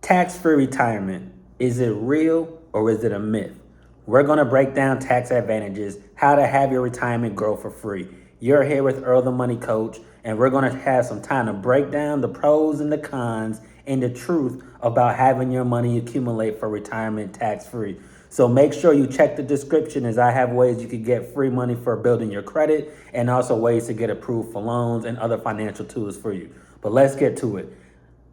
Tax-free retirement, is it real or is it a myth? We're going to break down tax advantages, how to have your retirement grow for free. You're here with Earl the Money Coach, and we're going to have some time to break down the pros and the cons and the truth about having your money accumulate for retirement tax-free. So make sure you check the description, as I have ways you can get free money for building your credit and also ways to get approved for loans and other financial tools for you. But let's get to it.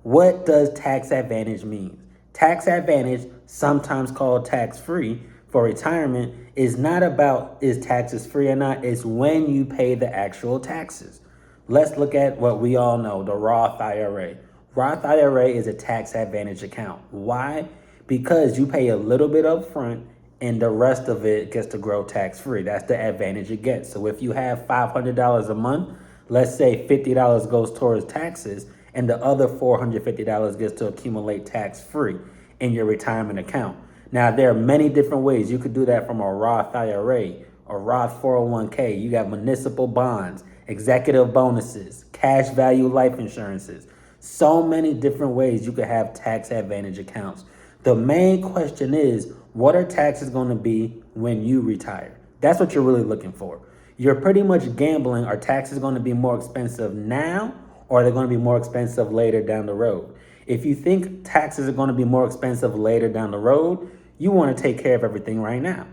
What does tax advantage mean? Tax advantage, sometimes called tax-free for retirement, is not about is taxes free or not. It's when you pay the actual taxes. Let's look at what we all know, the Roth IRA. Roth IRA is a tax advantage account. Why? Because you pay a little bit up front and the rest of it gets to grow tax-free. That's the advantage it gets. So if you have $500 a month, let's say $50 goes towards taxes, and the other $450 gets to accumulate tax-free in your retirement account. Now, there are many different ways you could do that from a Roth IRA, a Roth 401k. You got municipal bonds, executive bonuses, cash value life insurances. So many different ways you could have tax advantage accounts. The main question is, what are taxes going to be when you retire? That's what you're really looking for. You're pretty much gambling, are taxes going to be more expensive now, or are they going to be more expensive later down the road? If you think taxes are going to be more expensive later down the road, you want to take care of everything right now.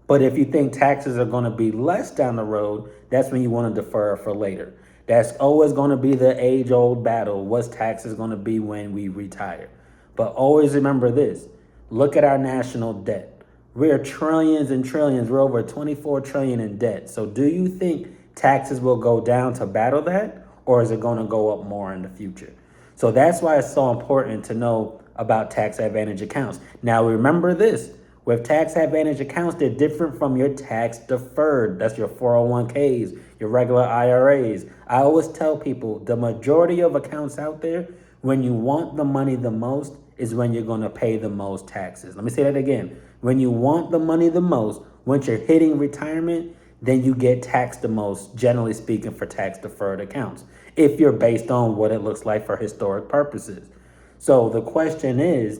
But if you think taxes are going to be less down the road, that's when you want to defer for later. That's always going to be the age-old battle. What's taxes going to be when we retire? But always remember this. Look at our national debt. We are trillions and trillions. We're over 24 trillion in debt. So do you think taxes will go down to battle that? Or is it going to go up more in the future? So that's why it's so important to know about tax advantage accounts. Now remember this, with tax advantage accounts, they're different from your tax deferred. That's your 401ks, your regular IRAs. I always tell people the majority of accounts out there, when you want the money the most is when you're going to pay the most taxes. Let me say that again. When you want the money the most, once you're hitting retirement, then you get taxed the most, generally speaking, for tax deferred accounts, if you're based on what it looks like for historic purposes. So the question is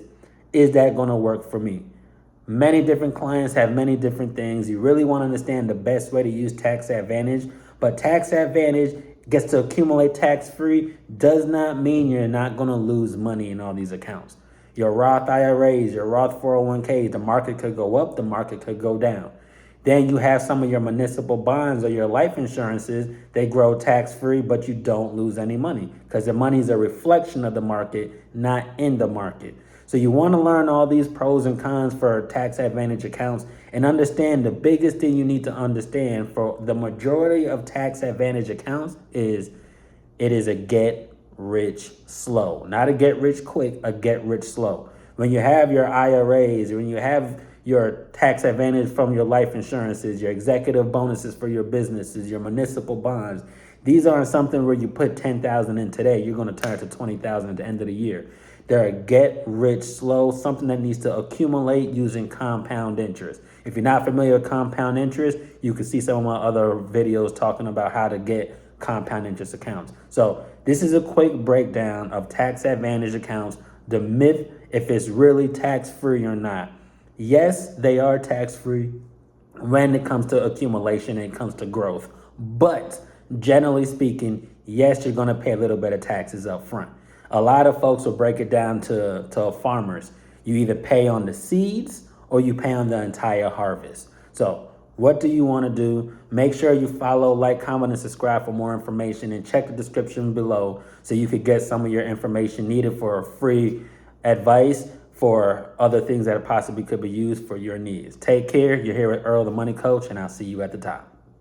that going to work for me? Many different clients have many different things. You really want to understand the best way to use tax advantage, but tax advantage gets to accumulate tax-free does not mean you're not going to lose money in all these accounts. Your Roth IRAs, your Roth 401ks, the market could go up, the market could go down. Then you have some of your municipal bonds or your life insurances. They grow tax-free, but you don't lose any money because the money is a reflection of the market, not in the market. So you want to learn all these pros and cons for tax advantage accounts and understand the biggest thing you need to understand for the majority of tax advantage accounts is it is a get rich slow, not a get rich quick, a get rich slow. When you have your IRAs, when you have your tax advantage from your life insurances, your executive bonuses for your businesses, your municipal bonds, these aren't something where you put $10,000 in today, you're going to turn to $20,000 at the end of the year. They're a get rich slow, something that needs to accumulate using compound interest. If you're not familiar with compound interest, you can see some of my other videos talking about how to get compound interest accounts. So this is a quick breakdown of tax advantage accounts, the myth, if it's really tax-free or not. Yes, they are tax-free when it comes to accumulation and it comes to growth. But generally speaking, yes, you're going to pay a little bit of taxes up front. A lot of folks will break it down to farmers. You either pay on the seeds or you pay on the entire harvest. So what do you want to do? Make sure you follow, like, comment, and subscribe for more information, and check the description below so you could get some of your information needed for free advice for other things that possibly could be used for your needs. Take care. You're here with Earl the Money Coach, and I'll see you at the top.